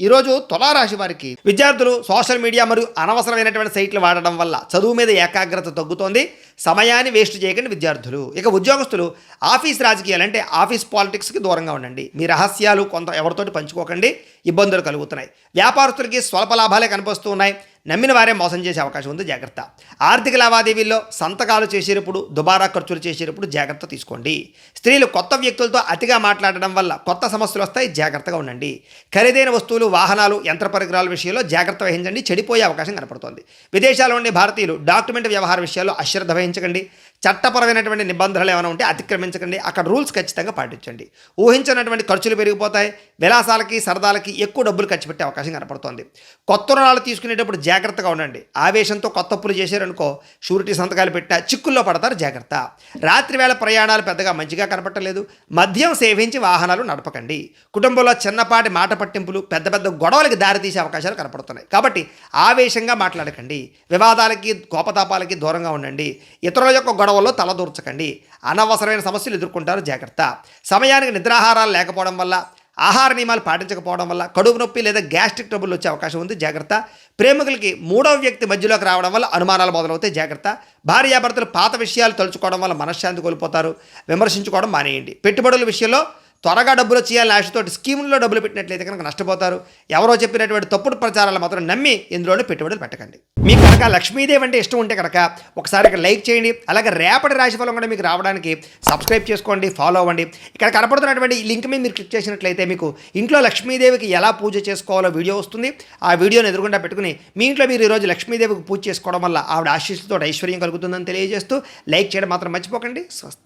ఈరోజు తులారాశి వారికి విద్యార్థులు సోషల్ మీడియా మరియు అనవసరమైనటువంటి సైట్లు వాడడం వల్ల చదువు మీద ఏకాగ్రత తగ్గుతోంది. సమయాన్ని వేస్ట్ చేయకండి విద్యార్థులు. ఇక ఉద్యోగస్తులు ఆఫీస్ రాజకీయాలు అంటే ఆఫీస్ పాలిటిక్స్కి దూరంగా ఉండండి. మీ రహస్యాలు కొంత ఎవరితోటి పంచుకోకండి, ఇబ్బందులు కలుగుతున్నాయి. వ్యాపారస్తులకి స్వల్ప లాభాలే కనిపిస్తూ ఉన్నాయి. నమ్మిన వారే మోసం చేసే అవకాశం ఉంది, జాగ్రత్త. ఆర్థిక లావాదేవీల్లో సంతకాలు చేసేటప్పుడు దుబారా ఖర్చులు చేసేటప్పుడు జాగ్రత్త తీసుకోండి. స్త్రీలు కొత్త వ్యక్తులతో అతిగా మాట్లాడడం వల్ల కొత్త సమస్యలు వస్తాయి, జాగ్రత్తగా ఉండండి. ఖరీదైన వస్తువులు, వాహనాలు, యంత్ర పరికరాల విషయంలో జాగ్రత్త వహించండి, చెడిపోయే అవకాశం కనపడుతోంది. విదేశాల్లో ఉండే భారతీయులు డాక్యుమెంట్ వ్యవహార విషయాల్లో అశ్రద్ధ వహించకండి. చట్టపరమైనటువంటి నిబంధనలు ఏమైనా ఉంటే అతిక్రమించకండి. అక్కడ రూల్స్ ఖచ్చితంగా పాటించండి. ఊహించినటువంటి ఖర్చులు పెరిగిపోతాయి. విలాసాలకి సరదాలకి ఎక్కువ డబ్బులు ఖర్చు పెట్టే అవకాశం కనపడుతోంది. కొత్త రుణాలు తీసుకునేటప్పుడు జాగ్రత్తగా ఉండండి. ఆవేశంతో కొత్త అప్పులు చేశారనుకో షూరిటీ సంతకాలు పెట్టినా చిక్కుల్లో పడతారు, జాగ్రత్త. రాత్రి వేళ ప్రయాణాలు పెద్దగా మంచిగా కనపట్టలేదు. మద్యం సేవించి వాహనాలు నడపకండి. కుటుంబంలో చిన్నపాటి మాట పట్టింపులు పెద్ద పెద్ద గొడవలకి దారితీసే అవకాశాలు కనపడుతున్నాయి. కాబట్టి ఆవేశంగా మాట్లాడకండి. వివాదాలకి కోపతాపాలకి దూరంగా ఉండండి. ఇతరుల యొక్క గొడవల్లో తలదూర్చకండి. అనవసరమైన సమస్యలు ఎదుర్కొంటారు, జాగ్రత్త. సమయానికి నిద్రాహారాలు లేకపోవడం వల్ల, ఆహార నియమాలు పాటించకపోవడం వల్ల కడుపు నొప్పి లేదా గ్యాస్ట్రిక్ ట్రబుల్ వచ్చే అవకాశం ఉంది, జాగ్రత్త. ప్రేమికులకి మూడవ వ్యక్తి మధ్యలోకి రావడం వల్ల అనుమానాలు మొదలవుతాయి, జాగ్రత్త. భార్యాభర్తలు పాత విషయాలు తలుచుకోవడం వల్ల మనశ్శాంతి కోల్పోతారు. విమర్శించుకోవడం మానేయండి. పెట్టుబడుల విషయంలో త్వరగా డబ్బులు చేయాలని ఆశతోటి స్కీముల్లో డబ్బులు పెట్టినట్లయితే కనుక నష్టపోతారు. ఎవరో చెప్పినటువంటి తప్పుడు ప్రచారాలు మాత్రం నమ్మి ఇందులోనే పెట్టుబడులు పెట్టకండి. మీకు కనుక లక్ష్మీదేవి అంటే ఇష్టం ఉంటే కనుక ఒకసారి ఇక్కడ లైక్ చేయండి. అలాగే రేపటి రాశిఫలం కూడా మీకు రావడానికి సబ్స్క్రైబ్ చేసుకోండి, ఫాలో అవ్వండి. ఇక్కడ కనపడుతున్నటువంటి ఈ లింక్ మీద మీరు క్లిక్ చేసినట్లయితే మీకు ఇంట్లో లక్ష్మీదేవికి ఎలా పూజ చేసుకోవాలో వీడియో వస్తుంది. ఆ వీడియోని ఎదురుగుండా పెట్టుకుని మీ ఇంట్లో మీరు ఈరోజు లక్ష్మీదేవికి పూజ చేసుకోవడం వల్ల ఆవిడ ఆశీస్సుతో ఐశ్వర్యం కలుగుతుందని తెలియజేస్తూ లైక్ చేయడం మాత్రం మర్చిపోకండి. స్వస్తి.